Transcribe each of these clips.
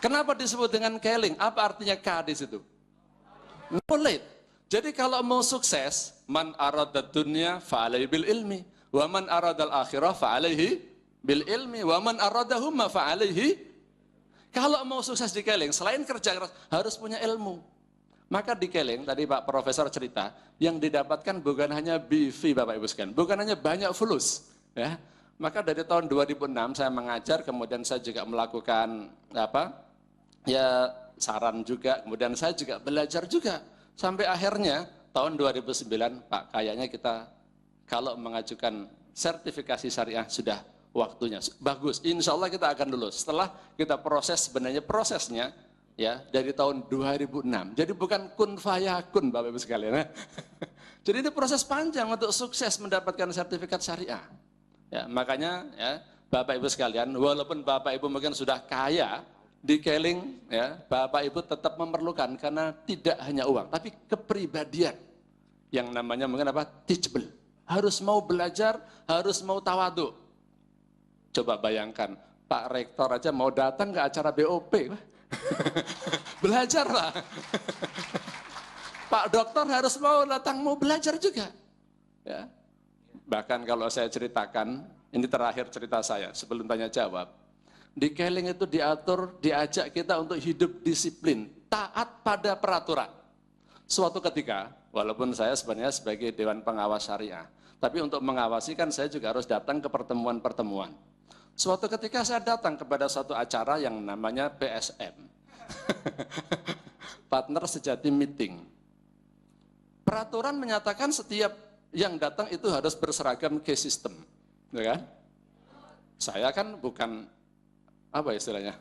Kenapa disebut dengan keling? Apa artinya K di situ? Knowledge. Jadi kalau mau sukses, man arada dunya fa'alaihi bil ilmi, wa man aradal akhirah fa'alaihi bil ilmi, wa man aradahuma fa'alaihi. Kalau mau sukses di keling, selain kerja keras, harus punya ilmu. Maka di keling, tadi Pak Profesor cerita, yang didapatkan bukan hanya BV Bapak Ibu sekalian, bukan hanya banyak fulus. Ya. Maka dari tahun 2006 saya mengajar, kemudian saya juga melakukan saran juga, kemudian saya juga belajar juga. Sampai akhirnya tahun 2009, Pak, kayaknya kita kalau mengajukan sertifikasi syariah sudah waktunya. Bagus, insya Allah kita akan lulus. Setelah kita proses, sebenarnya prosesnya ya dari tahun 2006. Jadi bukan kun fayakun Bapak Ibu sekalian. Ya. Jadi ini proses panjang untuk sukses mendapatkan sertifikat syariah. Ya, makanya ya, Bapak Ibu sekalian, walaupun Bapak Ibu mungkin sudah kaya, di keling, ya, Bapak Ibu tetap memerlukan karena tidak hanya uang, tapi kepribadian yang namanya mungkin apa? Teachable. Harus mau belajar, harus mau tawadu. Coba bayangkan, Pak Rektor aja mau datang ke acara BOP, belajar lah. Pak Dokter harus mau datang, mau belajar juga. Ya. Bahkan kalau saya ceritakan, ini terakhir cerita saya sebelum tanya jawab. Di keling itu diatur, diajak kita untuk hidup disiplin, taat pada peraturan. Suatu ketika, walaupun saya sebenarnya sebagai Dewan Pengawas Syariah, tapi untuk mengawasi kan saya juga harus datang ke pertemuan-pertemuan. Suatu ketika saya datang kepada suatu acara yang namanya PSM, Partner Sejati Meeting. Peraturan menyatakan setiap yang datang itu harus berseragam case system, ya kan? Saya kan bukan apa istilahnya?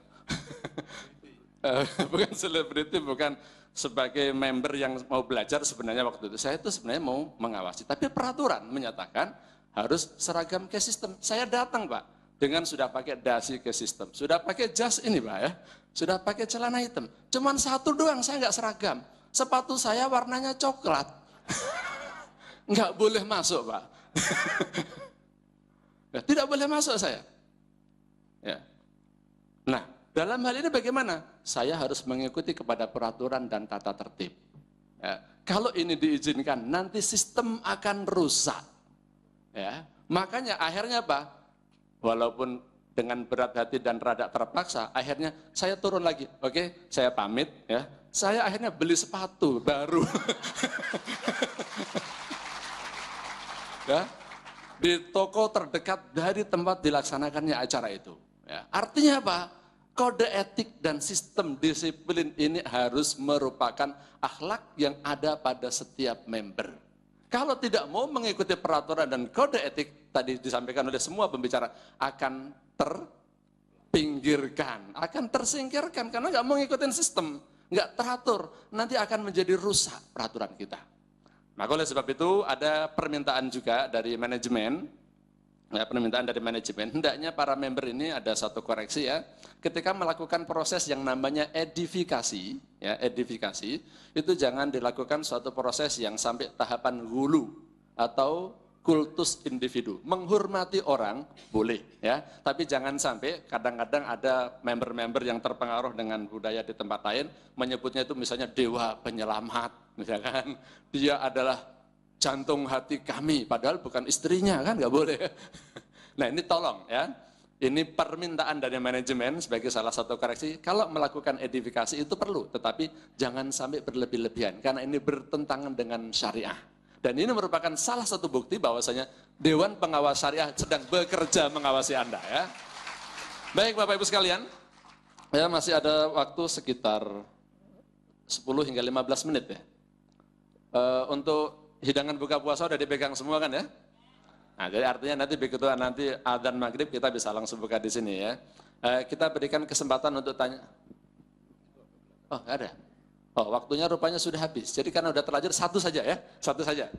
Bukan selebriti, bukan sebagai member yang mau belajar sebenarnya waktu itu. Saya itu sebenarnya mau mengawasi, tapi peraturan menyatakan harus seragam case system. Saya datang, Pak, dengan sudah pakai dasi case system, sudah pakai jas ini, Pak ya, sudah pakai celana hitam. Cuman satu doang saya nggak seragam. Sepatu saya warnanya coklat. Nggak boleh masuk, Pak. Ya, tidak boleh masuk saya. Ya. Nah, dalam hal ini bagaimana? Saya harus mengikuti kepada peraturan dan tata tertib. Ya. Kalau ini diizinkan, nanti sistem akan rusak. Ya. Makanya akhirnya apa? Walaupun dengan berat hati dan rada terpaksa, akhirnya saya turun lagi. Oke, saya pamit. Ya. Saya akhirnya beli sepatu baru. Ya. Di toko terdekat dari tempat dilaksanakannya acara itu. Ya, artinya apa? Kode etik dan sistem disiplin ini harus merupakan akhlak yang ada pada setiap member. Kalau tidak mau mengikuti peraturan dan kode etik, tadi disampaikan oleh semua pembicara, akan terpinggirkan, akan tersingkirkan, karena nggak mau ngikutin sistem, nggak teratur, nanti akan menjadi rusak peraturan kita. Maka oleh sebab itu ada permintaan juga dari manajemen, ya, permintaan dari manajemen, hendaknya para member ini ada satu koreksi ya, ketika melakukan proses yang namanya edifikasi, ya, edifikasi, itu jangan dilakukan suatu proses yang sampai tahapan hulu atau kultus individu. Menghormati orang boleh, ya, tapi jangan sampai kadang-kadang ada member-member yang terpengaruh dengan budaya di tempat lain, menyebutnya itu misalnya dewa penyelamat, misalkan dia adalah jantung hati kami, padahal bukan istrinya, kan nggak boleh. Nah ini tolong ya, ini permintaan dari manajemen sebagai salah satu koreksi, kalau melakukan edifikasi itu perlu, tetapi jangan sampai berlebih-lebihan, karena ini bertentangan dengan syariah. Dan ini merupakan salah satu bukti bahwasanya Dewan Pengawas Syariah sedang bekerja mengawasi Anda ya. Baik Bapak Ibu sekalian, ya masih ada waktu sekitar 10 hingga 15 menit ya. Untuk hidangan buka puasa udah dipegang semua kan ya? Nah, jadi artinya nanti begitu nanti adzan maghrib kita bisa langsung buka di sini ya. Kita berikan kesempatan untuk tanya. Oh, nggak ada. Oh, waktunya rupanya sudah habis. Jadi karena udah terlanjur satu saja ya, satu saja.